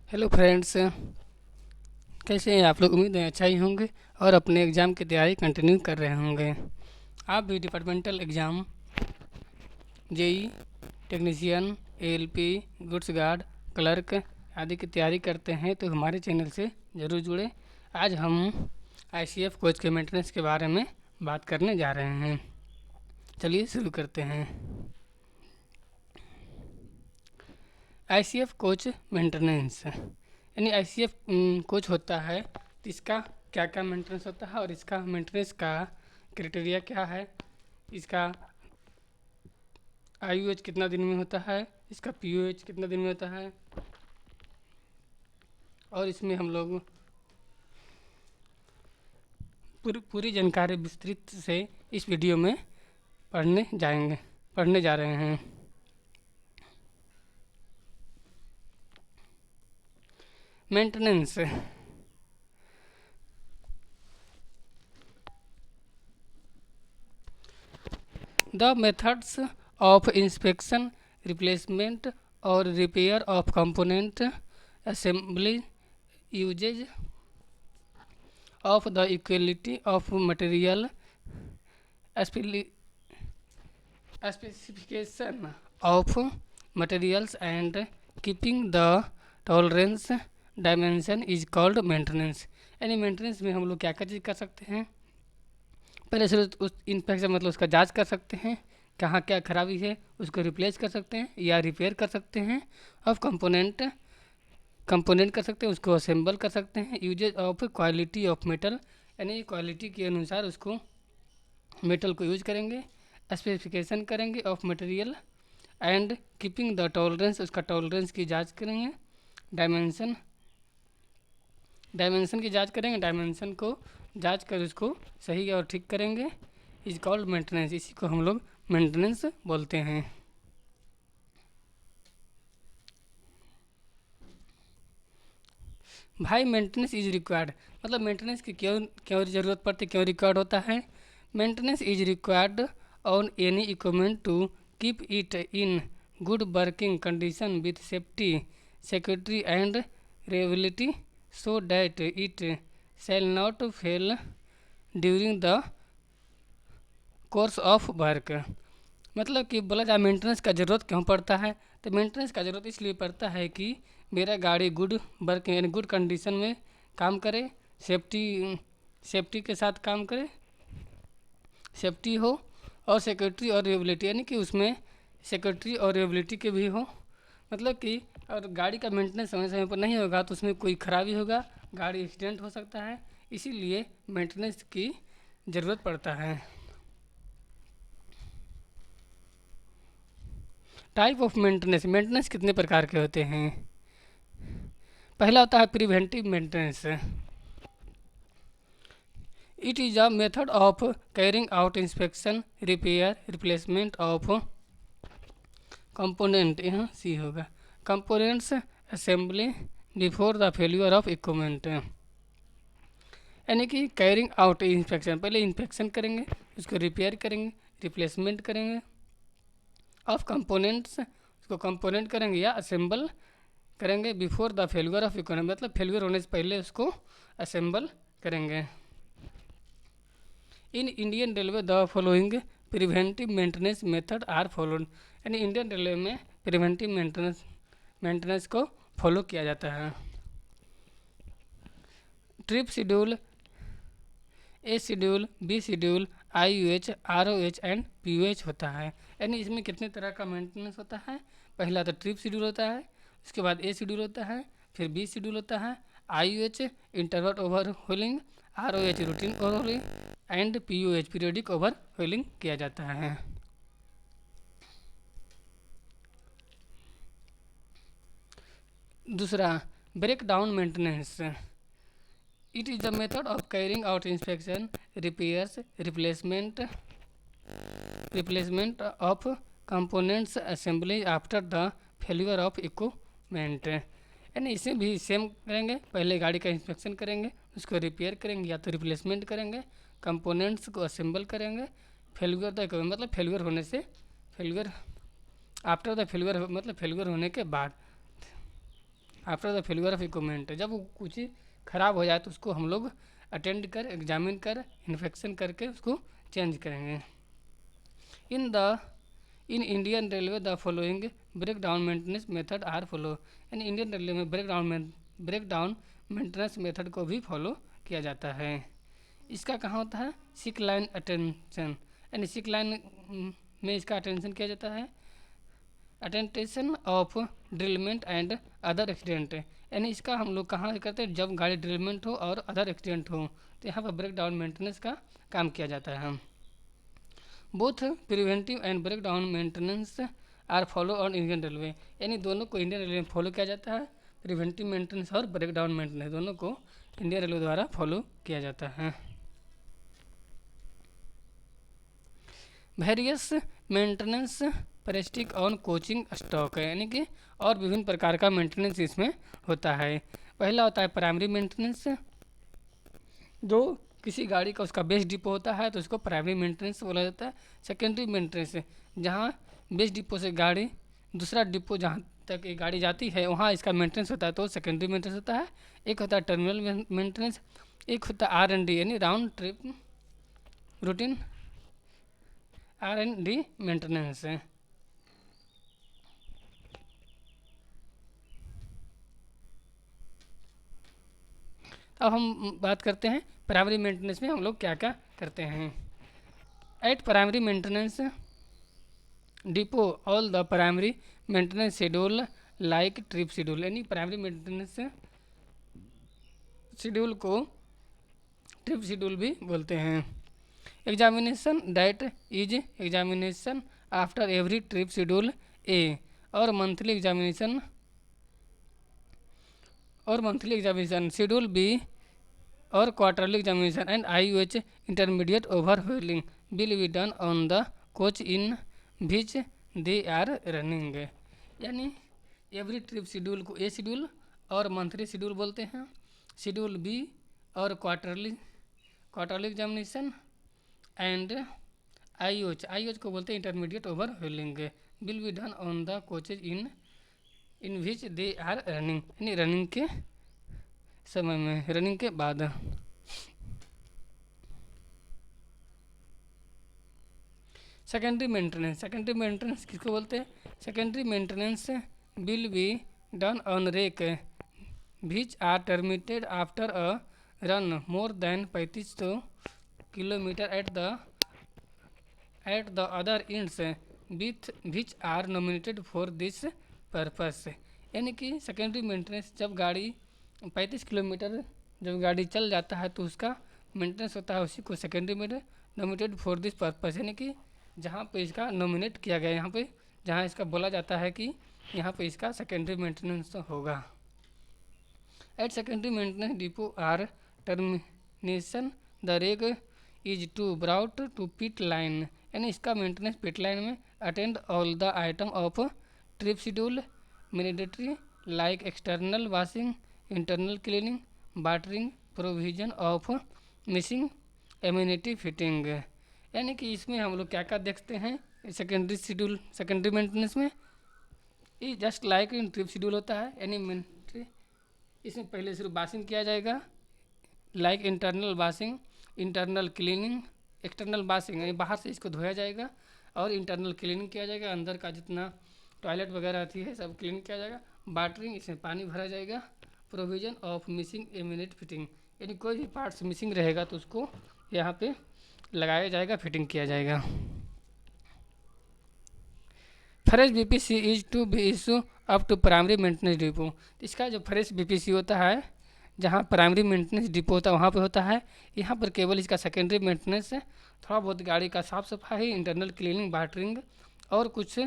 Hello friends, कैसे हैं आप लोग। उम्मीद है अच्छा ही होंगे और अपने एग्ज़ाम की तैयारी कंटिन्यू कर रहे होंगे। आप भी departmental exam, JE, technician, ALP, goods guard, clerk आदि की तैयारी करते हैं तो हमारे चैनल से ज़रूर जुड़े। आज हम आईसीएफ कोच के मेंटेनेंस के बारे में बात करने जा रहे हैं। चलिए शुरू करते हैं। आईसीएफ कोच मेंटेनेंस यानी आईसीएफ कोच होता है तो इसका क्या क्या मेंटेनेंस होता है और इसका मेंटेनेंस का क्राइटेरिया क्या है, इसका आईयूएच कितना दिन में होता है, इसका पीयूएच कितना दिन में होता है, और इसमें हम लोग पूरी जानकारी विस्तृत से इस वीडियो में पढ़ने जा रहे हैं। Maintenance The methods of inspection, replacement or repair of component, assembly, usage of the equality of material, specification of materials and keeping the tolerance dimension is called maintenance। यानी मेंटेनेंस में हम लोग क्या क्या चीज़ कर सकते हैं। पहले से उस इंस्पेक्शन मतलब उसका जांच कर सकते हैं, कहाँ क्या खराबी है उसको रिप्लेस कर सकते हैं या रिपेयर कर सकते हैं। ऑफ कंपोनेंट कर सकते हैं, उसको असेंबल कर सकते हैं। Uses of quality of metal यानी क्वालिटी के अनुसार उसको मेटल को यूज करेंगे। स्पेसिफिकेशन करेंगे of material and keeping the tolerance, उसका टॉलरेंस की जांच करेंगे। डायमेंशन की जांच करेंगे, डायमेंशन को जांच कर उसको सही और ठीक करेंगे। इज कॉल्ड मेंटेनेंस, इसी को हम लोग मेंटेनेंस बोलते हैं। भाई मेंटेनेंस इज रिक्वायर्ड मतलब मेंटेनेंस की क्यों क्यों ज़रूरत पड़ती, क्यों रिक्वायर्ड होता है। Maintenance is required on any equipment to keep it in good working condition with safety, security and reliability so that it shall not fail during the course of work। मतलब कि बोला जाए मेंटेनेंस का ज़रूरत क्यों पड़ता है, तो मेंटेनेंस का ज़रूरत इसलिए पड़ता है कि मेरा गाड़ी गुड वर्क यानी गुड कंडीशन में काम करे, सेफ्टी के साथ काम करे, सेफ्टी हो और सिक्योरिटी और रिलायबिलिटी यानी कि उसमें सिक्योरिटी और रिलायबिलिटी के भी हो। मतलब कि और गाड़ी का मेंटेनेंस समय समय पर नहीं होगा तो उसमें कोई खराबी होगा, गाड़ी एक्सीडेंट हो सकता है, इसीलिए मेंटेनेंस की ज़रूरत पड़ता है। टाइप ऑफ मेंटेनेंस कितने प्रकार के होते हैं। पहला होता है preventive maintenance. It is a method of carrying out inspection, repair, replacement of component, यहाँ सी होगा, components assembly before the failure of equipment. यानी कि कैरिंग आउट इंस्पेक्शन, पहले इंस्पेक्शन करेंगे, उसको रिपेयर करेंगे, रिप्लेसमेंट करेंगे ऑफ कंपोनेंट्स, उसको कंपोनेंट करेंगे या असेंबल करेंगे before the failure of equipment मतलब फेल्यूर होने से पहले उसको असेंबल करेंगे। In Indian railway the following preventive maintenance method are followed. यानी इंडियन रेलवे में प्रिवेंटिव मेंटेनेंस को फॉलो किया जाता है। Trip schedule, A schedule, B schedule, IUH, ROH and PUH होता है। यानी इसमें कितने तरह का मेंटेनेंस होता है। पहला तो ट्रिप शेड्यूल होता है, उसके बाद ए शेड्यूल होता है, फिर बी शेड्यूल होता है, IUH interval overhauling, ROH routine overhauling and PUH periodic overhauling किया जाता है। दूसरा break down maintenance. It is the method of carrying out inspection, repairs, replacement of components, assembly after the failure of equipment. यानी इसे भी same करेंगे, पहले गाड़ी का इंस्पेक्शन करेंगे, उसको रिपेयर करेंगे या तो रिप्लेसमेंट करेंगे, कंपोनेंट्स को असेंबल करेंगे, फेल्यूर द मतलब फेल्यूर होने से फेल्यूर आफ्टर द फेल्यूर मतलब फेल्यूर होने के बाद after the failure of equipment, जब वो कुछ ख़राब हो जाए तो उसको हम लोग अटेंड कर, एग्जामिन कर, इन्फेक्शन करके उसको चेंज करेंगे। In the in Indian railway the following break down maintenance method are follow, यानी इंडियन रेलवे में ब्रेक डाउन मेंटेनेंस मेथड को भी फॉलो किया जाता है। इसका कहाँ होता है? सिक लाइन अटेंशन, यानी सिक लाइन में इसका अटेंशन किया जाता है, अटेंटेशन ऑफ ड्रिलमेंट एंड अदर एक्सीडेंट, यानी इसका हम लोग कहाँ करते हैं? जब गाड़ी ड्रिलमेंट हो और अदर एक्सीडेंट हो तो यहाँ पर ब्रेक डाउन मेंटेनेंस का काम किया जाता है। Both preventive and break down maintenance are follow on Indian Railway, यानी दोनों को इंडियन रेलवे में फॉलो किया जाता है। प्रिवेंटिव मेंटेनेंस और ब्रेक डाउन मेंटेनेंस दोनों को इंडियन रेलवे द्वारा फॉलो किया जाता है। Various maintenance prestige on coaching stock, यानी कि और विभिन्न प्रकार का मेंटेनेंस इसमें होता है। पहला होता है प्राइमरी मेंटेनेंस, जो किसी गाड़ी का उसका बेस डिपो होता है तो उसको प्राइमरी मेंटेनेंस बोला जाता है। सेकेंडरी मेंटेनेंस, जहाँ बेस डिपो से गाड़ी दूसरा डिपो जहाँ तक ये गाड़ी जाती है वहाँ इसका मेंटेनेंस होता है तो सेकेंडरी मेंटेनेंस होता है। एक होता है टर्मिनल मेंटेनेंस, एक होता है R&D, यानी round trip routine R&D maintenance. अब हम बात करते हैं प्राइमरी मेंटेनेंस में हम लोग क्या क्या करते हैं। At primary maintenance depot all the primary maintenance schedule like trip schedule, यानी प्राइमरी मेंटेनेंस शेड्यूल को ट्रिप शेड्यूल भी बोलते हैं। Examination that is examination after every trip schedule A, और मंथली एग्जामिनेशन शेड्यूल बी और quarterly examination and IUH intermediate overhauling will be done on the coach in which they are running, यानी every trip schedule को A schedule और monthly schedule बोलते हैं। Schedule B और quarterly examination and IUH को बोलते हैं intermediate overhauling will be done on the coaches in which they are running, यानी रनिंग के समय में, रनिंग के बाद। सेकेंडरी मेंटेनेंस किसको बोलते हैं? Secondary maintenance will be done on rake which are terminated after a run more than 3500 kilometre at the other ends which are nominated for this purpose, यानी कि सेकेंडरी मेंटेनेंस जब गाड़ी 35 kilometre जब गाड़ी चल जाता है तो उसका मेंटेनेंस होता है, उसी को सेकेंडरी में नॉमिनेटेड फॉर दिस पर्पस, यानी कि जहाँ पे इसका नॉमिनेट किया गया, यहाँ पे जहाँ इसका बोला जाता है कि यहाँ पे इसका सेकेंडरी मेंटेनेंस होगा। At secondary maintenance depot or termination the rake is to brought to pit line, यानी इसका मेंटेनेंस पिट लाइन में attend all the item of trip schedule mandatory like external washing, internal cleaning, watering, provision of missing amenity fitting, यानी कि इसमें हम लोग क्या क्या देखते हैं सेकेंडरी मेंटेनेंस में। ये just like in trip schedule होता है, यानी इसमें पहले सिर्फ वाशिंग किया जाएगा, like internal washing, internal cleaning, external washing यानी बाहर से इसको धोया जाएगा, और इंटरनल क्लीनिंग किया जाएगा, अंदर का जितना टॉयलेट वगैरह आती है सब क्लीन किया जाएगा, वाटरिंग इसमें पानी भरा जाएगा, प्रोविजन ऑफ मिसिंग एम्यूनिट फिटिंग, यानी कोई भी पार्ट्स मिसिंग रहेगा तो उसको यहाँ पे लगाया जाएगा, फिटिंग किया जाएगा। Fresh BPC is to be issue up to primary maintenance depot, इसका जो फ्रेश BPC होता है जहाँ प्राइमरी मेंटेनेंस डिपो होता है वहाँ पे होता है, यहाँ पर केवल इसका सेकेंडरी मेंटेनेंस है, थोड़ा बहुत गाड़ी का साफ सफाई, इंटरनल क्लीनिंग, वाटरिंग और कुछ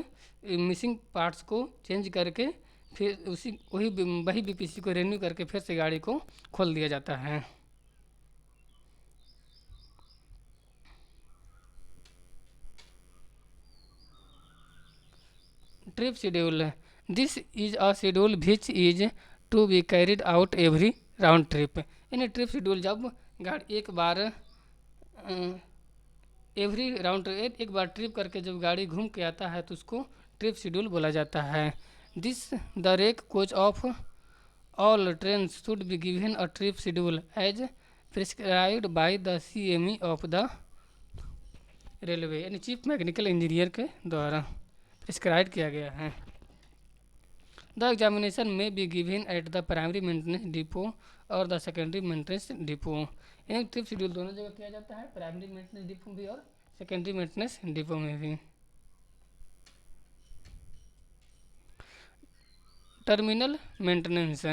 मिसिंग पार्ट्स को चेंज करके फिर वही BPC को रिन्यू करके फिर से गाड़ी को खोल दिया जाता है। Trip schedule, this is a schedule which is to be carried out every round trip, यानी ट्रिप शेड्यूल जब गाड़ी एक बार एवरी राउंड एक बार ट्रिप करके जब गाड़ी घूम के आता है तो उसको ट्रिप शेड्यूल बोला जाता है। This the rake coach of All trains should be given a trip schedule as prescribed by the CME of the railway, यानी चीफ मैकेनिकल इंजीनियर के द्वारा प्रिस्क्राइब किया गया है। द एग्जामिनेशन में be given at the primary maintenance depot और the secondary maintenance depot, यानी trip schedule दोनों जगह किया जाता है, प्राइमरी मेंटेनेंस डिपो भी और सेकेंडरी मेंटेनेंस डिपो में भी। Terminal maintenance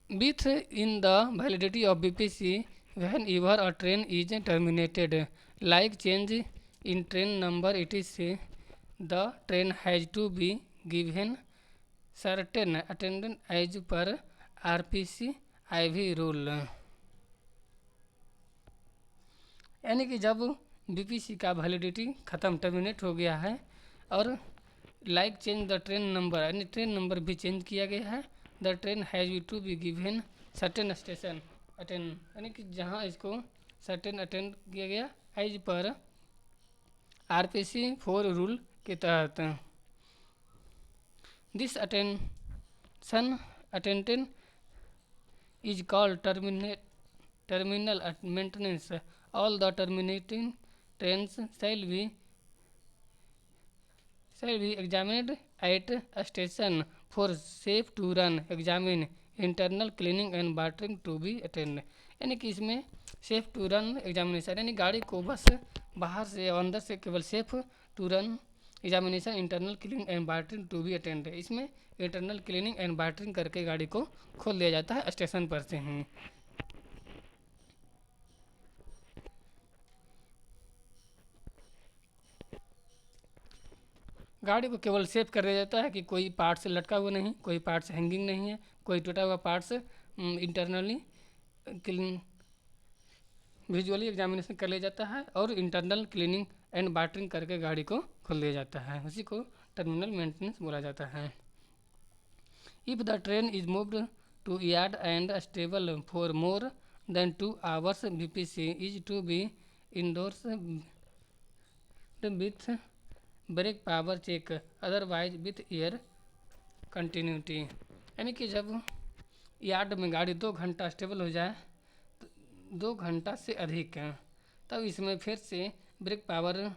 with in the validity of BPC whenever a train is terminated, like change in train number, it is the train has to be given certain attendance as per RPC IV rule, यानी कि जब BPC का validity ख़त्म terminate हो गया है और like change the train number, यानी ट्रेन नंबर भी चेंज किया गया है, the train has to be given certain station attend, यानी कि जहाँ इसको सर्टेन अटेंड किया गया एज पर आरपीसी 4 रूल के तहत। This attention attendant is called terminal maintenance. All the terminating trains shall be examined at a station for safe to run, examine internal cleaning and watering to be attended, यानी कि इसमें safe to run examination, यानी गाड़ी को बस बाहर से और अंदर से केवल safe to run examination, internal cleaning and watering to be attend, इसमें इंटरनल क्लीनिंग एंड वाटरिंग करके गाड़ी को खोल दिया जाता है स्टेशन पर से ही। गाड़ी को केवल सेफ कर दिया जाता है कि कोई पार्ट्स लटका हुआ नहीं, कोई पार्ट्स हैंगिंग नहीं है, कोई टूटा हुआ parts internally clean visually examination कर लिया जाता है और इंटरनल क्लीनिंग एंड वाटरिंग करके गाड़ी को खोल दिया जाता है, उसी को टर्मिनल मेंटेनेंस बोला जाता है। If the train is moved to yard and stable for more than 2 hours, BPC is to be endorse with brake power check, otherwise with air continuity, यानी कि जब यार्ड में गाड़ी 2 घंटा स्टेबल हो जाए, 2 घंटा से अधिक, तब इसमें फिर से ब्रेक पावर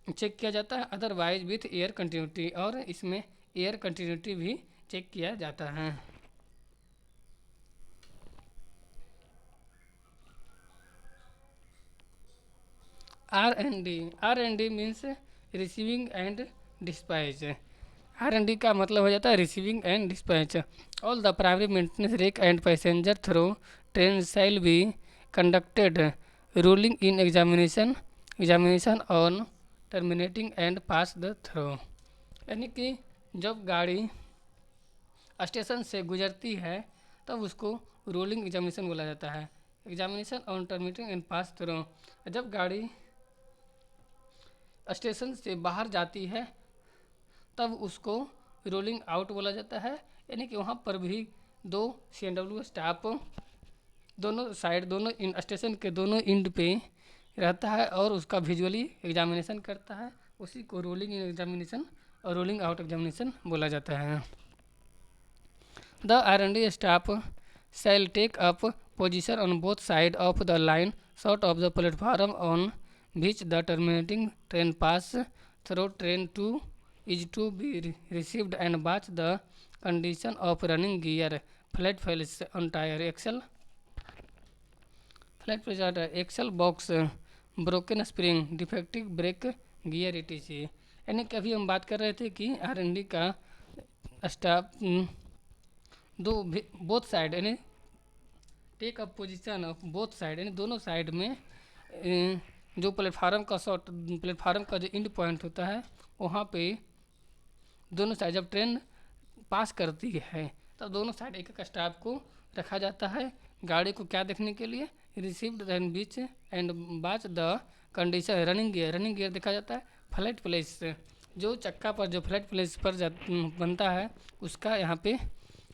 चेक किया जाता है, अदरवाइज विथ एयर कंटिन्यूटी, और इसमें एयर कंटिन्यूटी भी चेक किया जाता है। R&D means receiving and dispatch, R&D का मतलब हो जाता है receiving and dispatch. All the primary maintenance rake and passenger through train shall be conducted rolling in examination on terminating end pass the through, यानी कि जब गाड़ी स्टेशन से गुजरती है तब उसको रोलिंग एग्जामिनेशन बोला जाता है, examination on terminating end pass through. जब गाड़ी स्टेशन से बाहर जाती है तब उसको रोलिंग आउट बोला जाता है, यानी कि वहाँ पर भी 2 CNW स्टाफ दोनों साइड, दोनों स्टेशन के दोनों एंड पे रहता है और उसका विजुअली एग्जामिनेशन करता है, उसी को रोलिंग इन एग्जामिनेशन और रोलिंग आउट एग्जामिनेशन बोला जाता है। The R&D staff shall take up position on both side of the line short of the platform on which the terminating train pass through. Train 2 is to be received and watch the condition of running gear, flat fails on tire, axle box, broken spring, defective brake gear etc, यानी कि अभी हम बात कर रहे थे कि R&D का स्टाफ बोथ साइड यानी take up position of both side, यानी दोनों साइड में जो प्लेटफार्म का जो एंड पॉइंट होता है वहाँ पे दोनों साइड जब ट्रेन पास करती है तब दोनों साइड एक स्टाफ को रखा जाता है गाड़ी को क्या देखने के लिए, received and beach and watch the condition, running gear देखा जाता है, फ्लैट प्लेस जो चक्का पर जो फ्लैट प्लेस पर बनता है उसका यहाँ पे,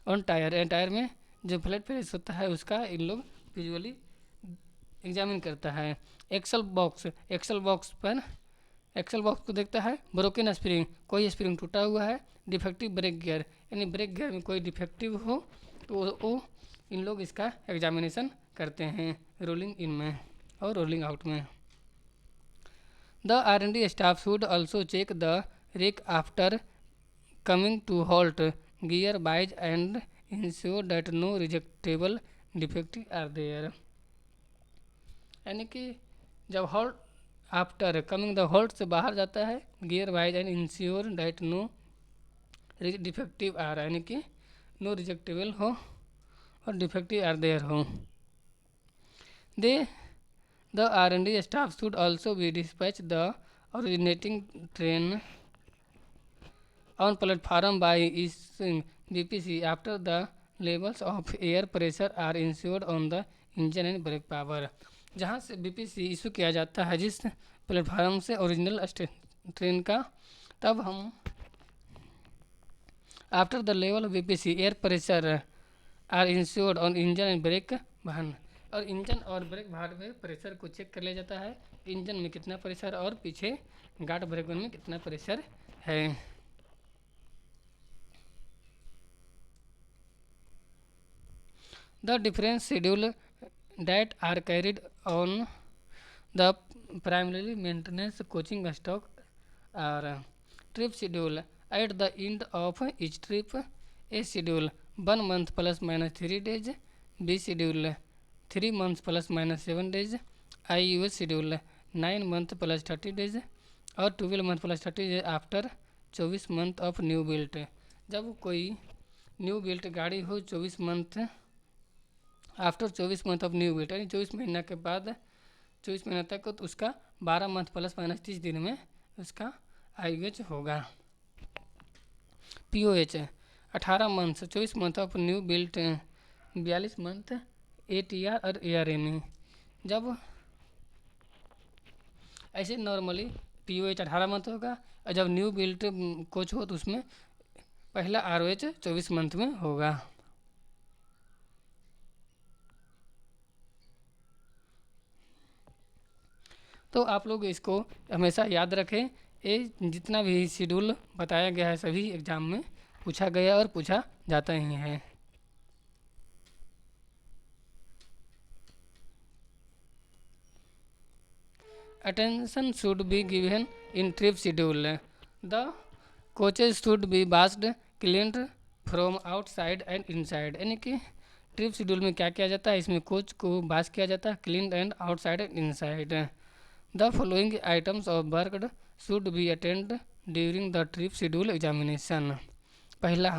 ऑन टायर में जो फ्लैट प्लेस होता है उसका इन लोग विजुअली एग्जामिन करता है। एक्सल बॉक्स पर एक्सेल बॉक्स को देखता है। ब्रोकन स्प्रिंग, कोई स्प्रिंग टूटा हुआ है। डिफेक्टिव ब्रेक गियर, यानी ब्रेक गियर में कोई डिफेक्टिव हो तो वो इन लोग इसका एग्जामिनेशन करते हैं रोलिंग इन में और रोलिंग आउट में। द R&D staff should also check the rake after coming to halt gear wise and ensure that no rejectable defective are there. यानी कि जब halt after coming the halt से बाहर जाता है gear wise and ensure that no defective are, यानी कि no रिजेक्टेबल हो और डिफेक्टिव आर देयर हो। They the R&D staff should also be dispatch the originating train on platform by issuing BPC after the levels of air pressure are ensured on the engine and brake power। जहाँ से BPC issue किया जाता है जिस platform से original train का, तब हम after the level of BPC air pressure are insured on engine and brake वाहन, और इंजन और ब्रेक भाग में प्रेशर को चेक कर लिया जाता है, इंजन में कितना प्रेशर और पीछे गार्ड ब्रेक में कितना प्रेशर है। The difference schedule that are carried on the primary maintenance coaching stock are trip schedule at the end of each trip. A schedule 1 month ±3 days, B schedule 3 months ±7 days, IUS schedule 9 month +30 days और 12 month +30 days after 24 month of new built. जब कोई new built गाड़ी हो 24 month after 24 month of new built, यानी 24 महीना के बाद 24 महीना तक तो उसका 12 मंथ ±30 दिन में उसका IUH होगा। POH 18 month 24 month of new built 42 month ATR और ARME। जब ऐसे नॉर्मली POH 18 मंथ होगा और जब न्यू बिल्ट कोच हो तो उसमें पहला ROH 24 मंथ में होगा। तो आप लोग इसको हमेशा याद रखें, ये जितना भी शेड्यूल बताया गया है सभी एग्ज़ाम में पूछा गया और पूछा जाता ही है। Attention should be given in trip schedule. The coaches should be washed, cleaned from outside and inside। यानी कि ट्रिप शेड्यूल में क्या किया जाता है, इसमें कोच को वाश किया जाता है, clean and outside and inside. The following items of work should be attend during the trip schedule examination. पहला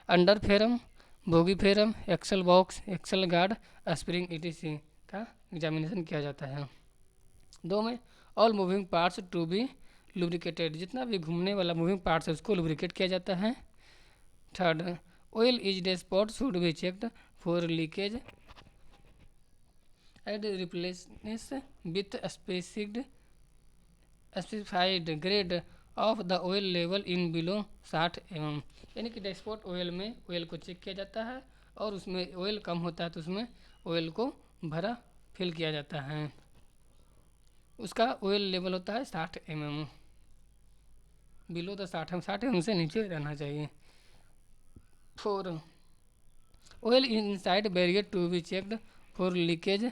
under frame, bogie frame, axle box, axle guard, spring ETC का एग्जामिनेशन किया जाता है। 2 में all moving parts to be lubricated, जितना भी घूमने वाला मूविंग पार्ट्स है उसको लुब्रिकेट किया जाता है। 3 oil is dashboard should be checked for leakage and replenish with specified grade of the oil level in below 60 mm। यानी कि डैशबोर्ड ऑयल में ऑयल को चेक किया जाता है और उसमें ऑयल कम होता है तो उसमें ऑयल को भरा फिल किया जाता है, उसका ऑयल लेवल होता है 60 mm, बिलो द 60 mm से नीचे रहना चाहिए। 4 oil inside barrier to be checked for leakage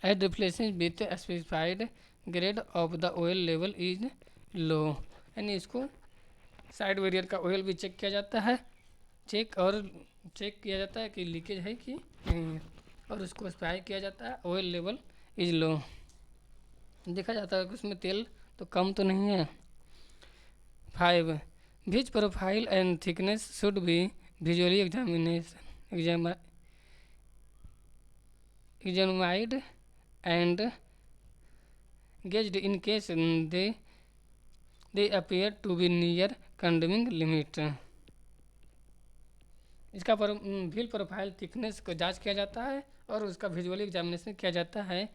and replacing with specified grade of the oil level is low. यानी इसको साइड बैरियर का ऑयल भी चेक किया जाता है, चेक किया जाता है कि लीकेज है कि नहीं, और उसको स्प्राई किया जाता है ऑयल लेवल इज लो, देखा जाता है कि उसमें तेल तो कम तो नहीं है। 5 which profile and thickness should be visually examined and gauged in case they appear to be near condemning limit. इसका व्हील प्रोफाइल थिकनेस को जांच किया जाता है और उसका विजुअली एग्जामिनेशन किया जाता है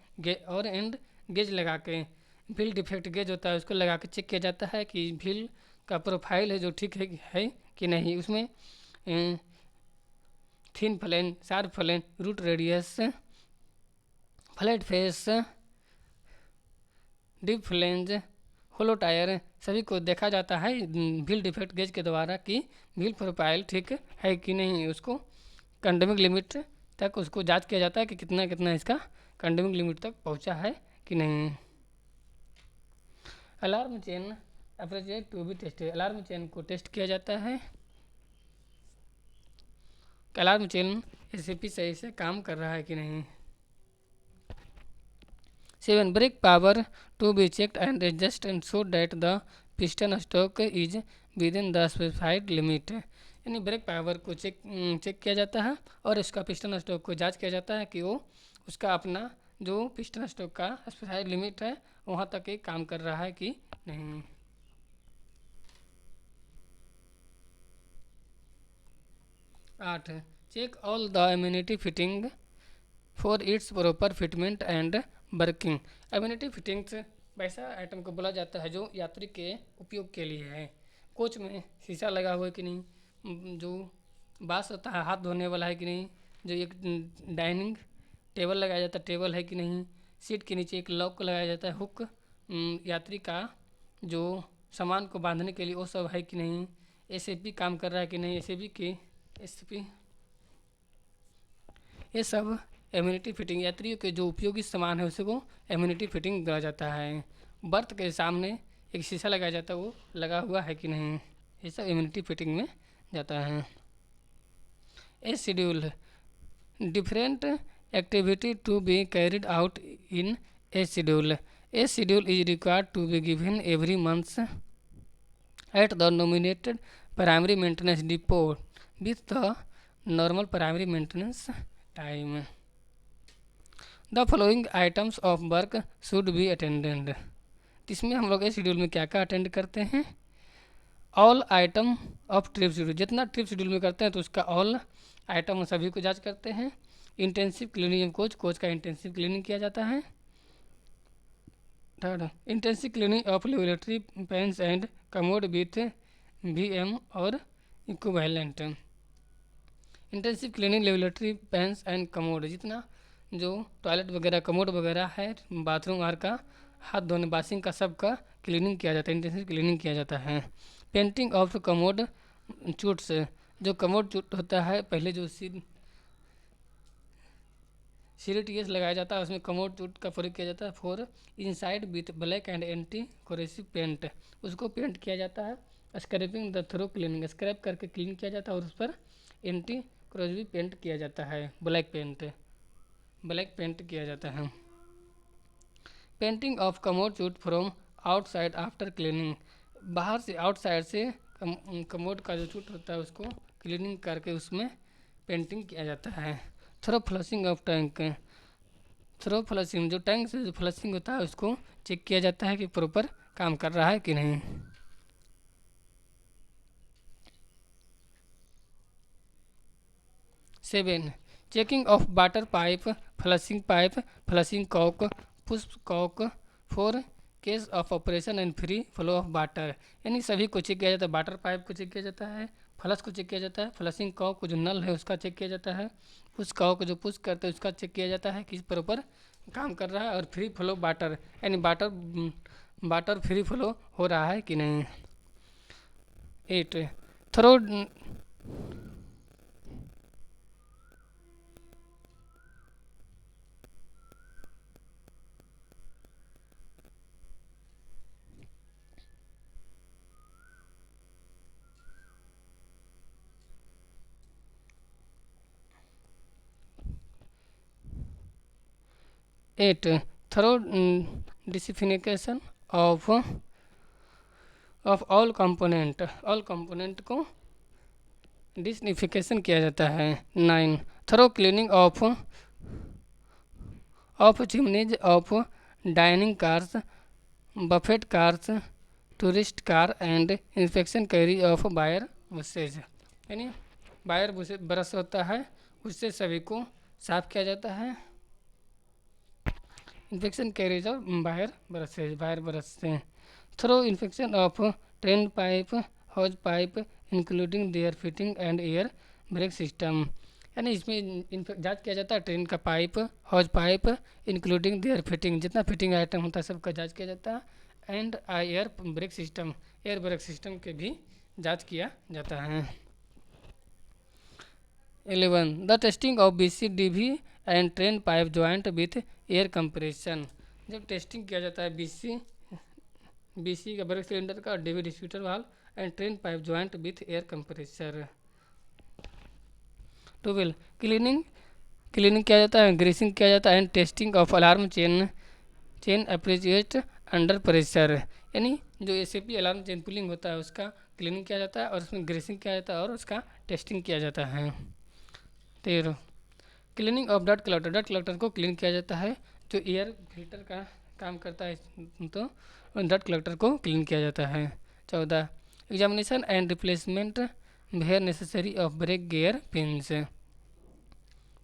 और एंड गेज लगा के, व्हील डिफेक्ट गेज होता है उसको लगा के चेक किया जाता है कि व्हील का प्रोफाइल है जो ठीक है कि नहीं, उसमें thin flange, sharp flange, root radius, flat face, deep flange, hollow tyre सभी को देखा जाता है व्हील डिफेक्ट गेज के द्वारा कि व्हील प्रोफाइल ठीक है कि नहीं। उसको कंडेमिंग लिमिट तक उसको जांच किया जाता है कि कितना कितना इसका कंडेमिंग लिमिट तक पहुंचा है कि नहीं। Alarm chain appropriate to be tested, alarm chain को टेस्ट किया जाता है कि अलार्म चेन एसएपी सही से काम कर रहा है कि नहीं। 7. Brake power to be checked and adjusted and so that the piston stroke is within the specified limit, यानी ब्रेक पावर को चेक किया जाता है और उसका पिस्टन स्ट्रोक को जांच किया जाता है कि वो उसका अपना जो पिस्टन स्ट्रोक का स्पेसिफाइड लिमिट है वहाँ तक ही काम कर रहा है कि नहीं। 8. Check all the amenity fitting for its proper fitment and working. Amenity fittings वैसा आइटम को बोला जाता है जो यात्री के उपयोग के लिए है। कोच में शीशा लगा हुआ है कि नहीं, जो बास होता है हाथ धोने वाला है कि नहीं, जो एक डाइनिंग टेबल लगाया जाता है टेबल है कि नहीं, सीट के नीचे एक लॉक लगाया जाता है हुक यात्री का जो सामान को बांधने के लिए वो सब है कि नहीं, एसएपी काम कर रहा है कि नहीं, एसएपी की एसपी ये सब एम्यूनिटी फिटिंग यात्रियों के जो उपयोगी सामान है उसको एम्यूनिटी फिटिंग कहा जाता है। बर्थ के सामने एक शीशा लगाया जाता है वो लगा हुआ है कि नहीं, ये सब एम्यूनिटी फिटिंग में जाता है। A schedule different activity to be carried out in a schedule. A schedule is required to be given every month at the nominated primary maintenance depot with the normal primary maintenance time. The following items of work should be attended. इसमें हम लोग इस schedule में क्या क्या attend करते हैं। All item of trip schedule, जितना ट्रिप शेड्यूल में करते हैं तो उसका ऑल आइटम सभी को जांच करते हैं। इंटेंसिव क्लीनिंग कोच, कोच का इंटेंसिव क्लीनिंग किया जाता है। Third, intensive cleaning of laboratory pans and commode with VM और इक्विवेलेंट। Intensive cleaning laboratory pans and commode, जितना जो टॉयलेट वगैरह कमोड वगैरह है बाथरूम आर का हाथ धोने बासिंग का सब का क्लीनिंग किया जाता है, इंटेंसिव क्लीनिंग किया जाता है। पेंटिंग ऑफ कमोड चूट्स, जो कमोड चूट होता है पहले जो CRTS लगाया जाता है उसमें कमोड चूट का प्रयोग किया जाता है। For inside with black and anti corrosive paint, उसको पेंट किया जाता है। Scraping the through cleaning, scrap करके क्लीन किया जाता है और उस पर एंटी कोरेसिव पेंट किया जाता है, ब्लैक पेंट किया जाता है। Painting of commode chute from outside after cleaning, बाहर से आउटसाइड से कमोड का जो चूट होता है उसको क्लीनिंग करके उसमें पेंटिंग किया जाता है। Through flushing of tank, through flushing जो टैंक से जो फ्लशिंग होता है उसको चेक किया जाता है कि प्रॉपर काम कर रहा है कि नहीं। 7. Checking of water pipe, flushing cock, push cock for case of operation and free flow of water, यानी सभी को चेक किया जाता है। वाटर पाइप को चेक किया जाता है, फ्लश को चेक किया जाता है, फ्लशिंग कॉक को जो नल है उसका चेक किया जाता है, पुश कॉक जो पुश करते हैं उसका चेक किया जाता है कि प्रॉपर काम कर रहा है, और फ्री फ्लो वाटर यानी वाटर फ्री फ्लो हो रहा है कि नहीं। 8. Thorough 8. Thorough disinfection of all component को डिसनिफिकेशन किया जाता है। 9. Thorough cleaning of chimneys of dining cars, buffet cars, tourist car and inspection carry of wire brushes, यानी वायर ब्रश होता है उससे सभी को साफ किया जाता है। इंफेक्शन कैरीज और वायर ब्रश से। Thorough inspection of train pipe, हॉज pipe including there fitting and air brake system, यानी इसमें जांच किया जाता है ट्रेन का pipe, हॉज pipe including there fitting, जितना फिटिंग आइटम होता है सबका जांच किया जाता है, and air brake system, air brake system के भी जांच किया जाता है। 11 the testing of BCDV and train pipe joint with air compression. जब टेस्टिंग किया जाता है BC का ब्रेक सिलेंडर का, DV distributor valve and train pipe joint with air compressor. 12 cleaning किया जाता है, ग्रीसिंग किया जाता है and testing of alarm chain appreciate under pressure. यानी जो ACP अलार्म चेन पुलिंग होता है उसका क्लीनिंग किया जाता है और उसमें ग्रीसिंग किया जाता है और उसका टेस्टिंग किया जाता है। 13 क्लीनिंग ऑफ डट कलेक्टर को क्लीन किया जाता है, जो एयर फिल्टर का काम करता है, तो डट कलेक्टर को क्लीन किया जाता है। 14 examination and replacement where necessary of brake gear pins.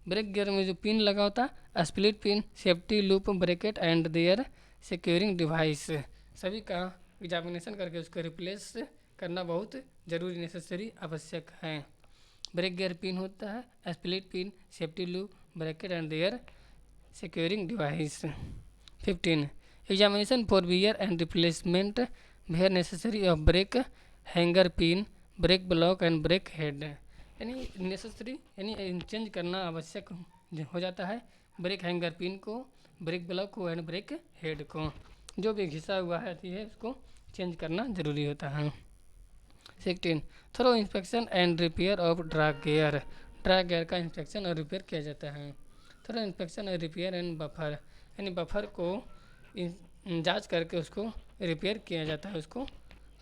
Brake gear में जो पिन लगा होता है, split pin, safety loop, bracket and their securing device, सभी का एग्जामिनेशन करके उसको रिप्लेस करना बहुत ज़रूरी, नेसेसरी, आवश्यक है। ब्रेक गियर पिन होता है, split pin, safety loop, bracket and their securing device. 15 examination for wear and replacement where necessary of brake hanger pin, brake block and brake head. यानी नेसेसरी यानी change करना आवश्यक हो जाता है ब्रेक हैंगर पिन को, ब्रेक ब्लॉक को and brake head को, जो भी घिसा हुआ है उसको चेंज करना ज़रूरी होता है। 16 thorough inspection and repair of drag gear का इंस्पेक्शन और रिपेयर किया जाता है। थरो इंस्पेक्शन और रिपेयर एंड बफर, यानी बफर को जांच करके उसको रिपेयर किया जाता है, उसको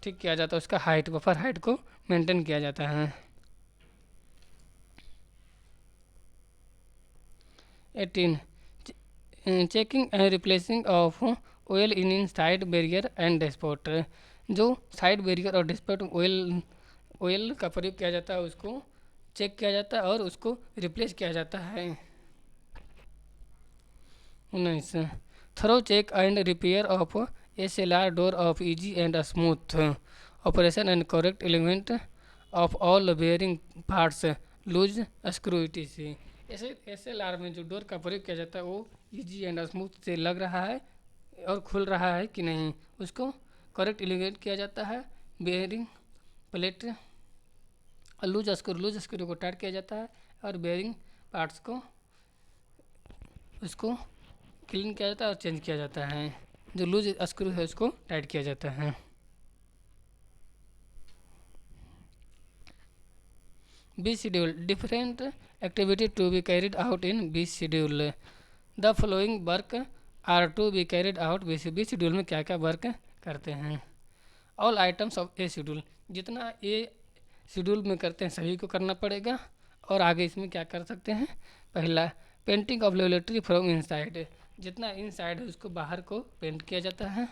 ठीक किया जाता है, उसका हाइट, बफर हाइट को मेंटेन किया जाता है। 18 checking and replacing of oil in side barrier and dashpot. जो साइड बैरियर और डैशपोर्ट ऑयल का प्रयोग किया जाता है उसको चेक किया जाता है और उसको रिप्लेस किया जाता है। 19 thorough check and repair of SLR door of easy and smooth operation and correct element of all bearing parts loose screw etc। ऐसे SLR में जो डोर का प्रयोग किया जाता है वो इजी एंड स्मूथ से लग रहा है और खुल रहा है कि नहीं, उसको करेक्ट एलिमेंट किया जाता है। बेयरिंग प्लेट लूज स्क्रू को टाइट किया जाता है और बेयरिंग पार्ट्स को उसको क्लीन किया जाता है और चेंज किया जाता है। जो लूज स्क्रू है उसको टाइट किया जाता है। B schedule different activity to be carried out in B schedule. The following work are to be carried out B schedule में क्या क्या वर्क करते हैं। All items of A schedule, जितना ए शेड्यूल में करते हैं सभी को करना पड़ेगा। और आगे इसमें क्या कर सकते हैं, पहला painting of laboratory from inside, जितना इनसाइड है उसको बाहर को पेंट किया जाता है।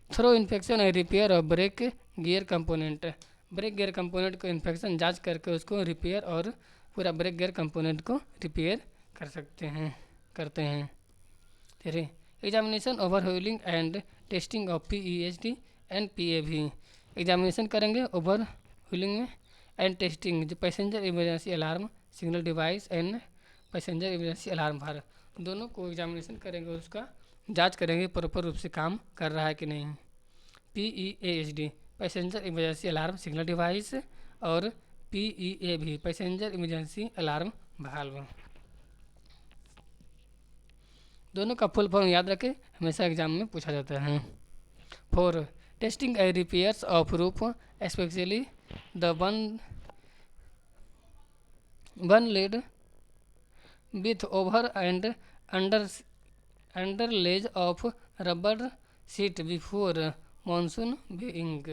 Through infection and repair of brake gear component, brake gear component को इन्फेक्शन जांच करके उसको रिपेयर और पूरा ब्रेक गियर कंपोनेंट को रिपेयर करते हैं। फिर examination over wheeling and testing of PEHD and PAV, examination करेंगे ओवर व्हीलिंग में एंड टेस्टिंग जो passenger emergency alarm signal device and passenger emergency alarm बार, दोनों को एग्जामिनेशन करेंगे, उसका जांच करेंगे प्रॉपर रूप से काम कर रहा है कि नहीं। PEAHD passenger emergency alarm signal device और PEAV passenger emergency alarm valve, दोनों का फुल फॉर्म याद रखें, हमेशा एग्जाम में पूछा जाता है। 4 testing and repairs of roof specially the one laid with over and under ledge of rubber seat before monsoon being.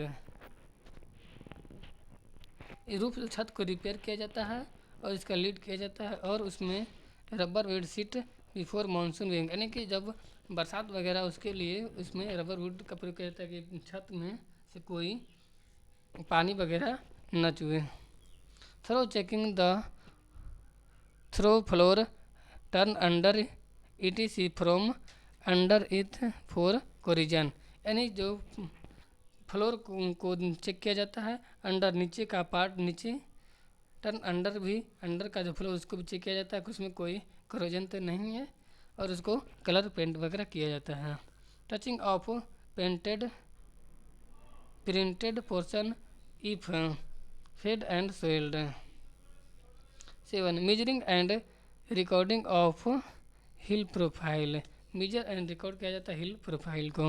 Roof छत को रिपेयर किया जाता है और इसका लीड किया जाता है और उसमें rubber bed sheet before monsoon being, यानी कि जब बरसात वगैरह उसके लिए उसमें रबर वुड का प्रयोग किया जाता है कि छत में से कोई पानी वगैरह न चुए। Through checking the through floor turn under ETC from underneath for corrosion, यानी जो फ्लोर को चेक किया जाता है, अंडर नीचे का पार्ट नीचे, टर्न अंडर भी अंडर का जो फ्लोर उसको भी चेक किया जाता है कि उसमें कोई कोरोजन तो नहीं है और उसको कलर पेंट वगैरह किया जाता है। Touching of painted printed portion if fed and soiled. 7. Measuring and recording of hill profile. Measure and record किया जाता है हिल प्रोफाइल को.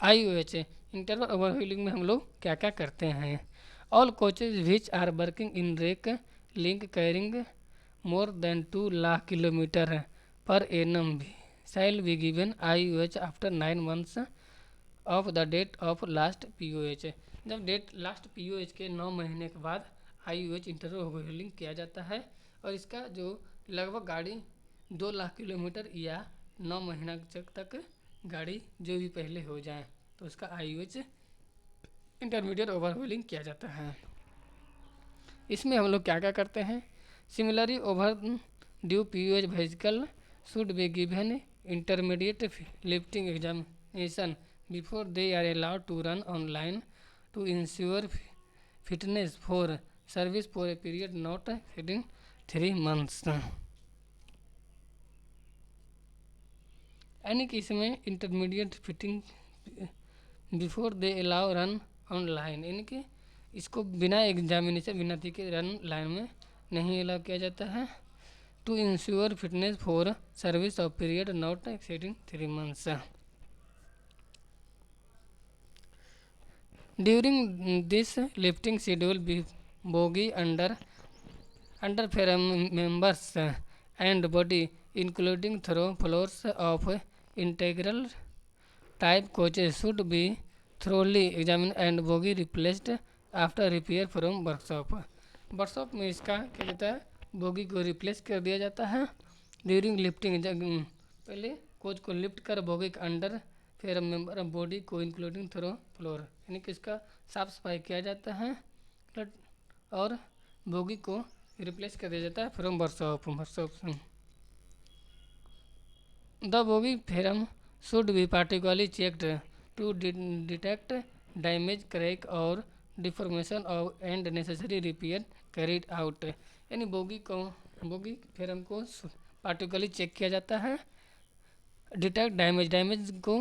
IOH इंटरवल ओवरव्हीलिंग में हम लोग क्या क्या करते हैं. All coaches which are working in rake link carrying more than 2 lakh kilometre per annum shall be given IOH after 9 months of the date of last POH. जब date last POH के 9 महीने के बाद IOH इंटरवल ओवरव्हीलिंग किया जाता है और इसका जो लगभग गाड़ी 2 लाख किलोमीटर या 9 महीना तक गाड़ी जो भी पहले हो जाए तो उसका IOH इंटरमीडिएट ओवरव्हीलिंग किया जाता है. इसमें हम लोग क्या क्या करते हैं. Similarly over due POH vehicle should be given intermediate lifting examination before they are allowed to run online to ensure fitness for service for a period not exceeding 3 months. यानी कि इसमें intermediate fitting before they allow run online, यानी कि इसको बिना examination बिना के run line में नहीं अलाउ किया जाता है. To ensure fitness for service of period not exceeding 3 months. During this lifting schedule, bogie under members and body, including through floors of integral type coaches, should be thoroughly examined and bogie replaced after repair from workshop. Workshop में इसका क्या कहता है bogie को replace कर दिया जाता है. ड्यूरिंग लिफ्टिंग पहले कोच को लिफ्ट कर बोगी के अंडर फिर मेंबर बॉडी को इंक्लूडिंग थ्रो फ्लोर, यानी कि इसका साफ सफाई किया जाता है और बोगी को रिप्लेस कर दिया जाता है from workshop. The bogie frame should be particularly checked to detect damage crack और deformation of and necessary repair carried out. यानी बोगी फ्रेम को पार्टिकुलरली चेक किया जाता है, डिटेक्ट डैमेज को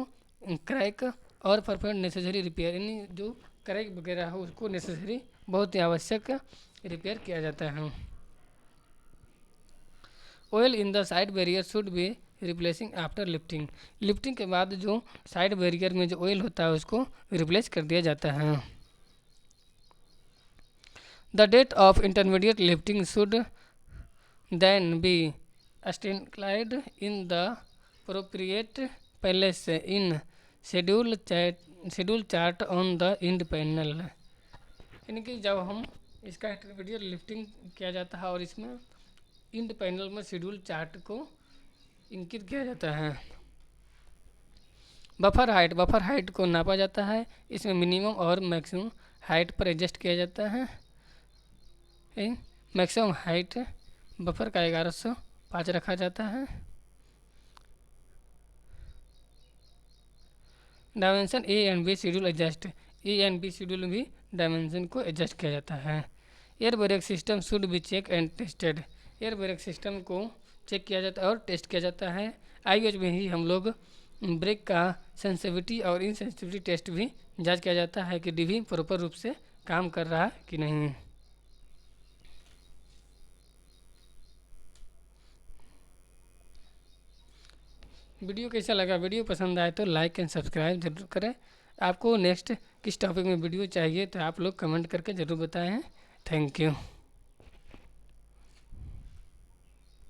क्रैक और परफेक्ट नेसेसरी रिपेयर, यानी जो क्रैक वगैरह हो उसको नेसेसरी बहुत ही आवश्यक रिपेयर किया जाता है. Oil in the side barrier should be replacing after lifting. Lifting के बाद जो साइड बैरियर में जो ऑयल होता है उसको रिप्लेस कर दिया जाता है. The date of intermediate lifting should then be stated in the appropriate place in schedule chart on the end panel. यानी कि जब हम इसका इंटरमीडिएट लिफ्टिंग किया जाता है और इसमें इंड पैनल में शेड्यूल चार्ट को इंकित किया जाता है. बफर हाइट को नापा जाता है. इसमें मिनिमम और मैक्सिमम हाइट पर एडजस्ट किया जाता है. मैक्सिमम हाइट बफर का 1105 रखा जाता है. Dimension A and B schedule adjust. A and B schedule भी डायमेंशन को एडजस्ट किया जाता है. Air brake system should be check and tested. Air brake system को चेक किया जाता है और टेस्ट किया जाता है. IOH में ही हम लोग ब्रेक का सेंसिटिविटी और इनसेंसिटिविटी टेस्ट भी जांच किया जाता है कि डीवी प्रॉपर रूप से काम कर रहा है कि नहीं. वीडियो कैसा लगा. वीडियो पसंद आए तो लाइक एंड सब्सक्राइब जरूर करें. आपको नेक्स्ट किस टॉपिक में वीडियो चाहिए तो आप लोग कमेंट करके ज़रूर बताएं. Thank you.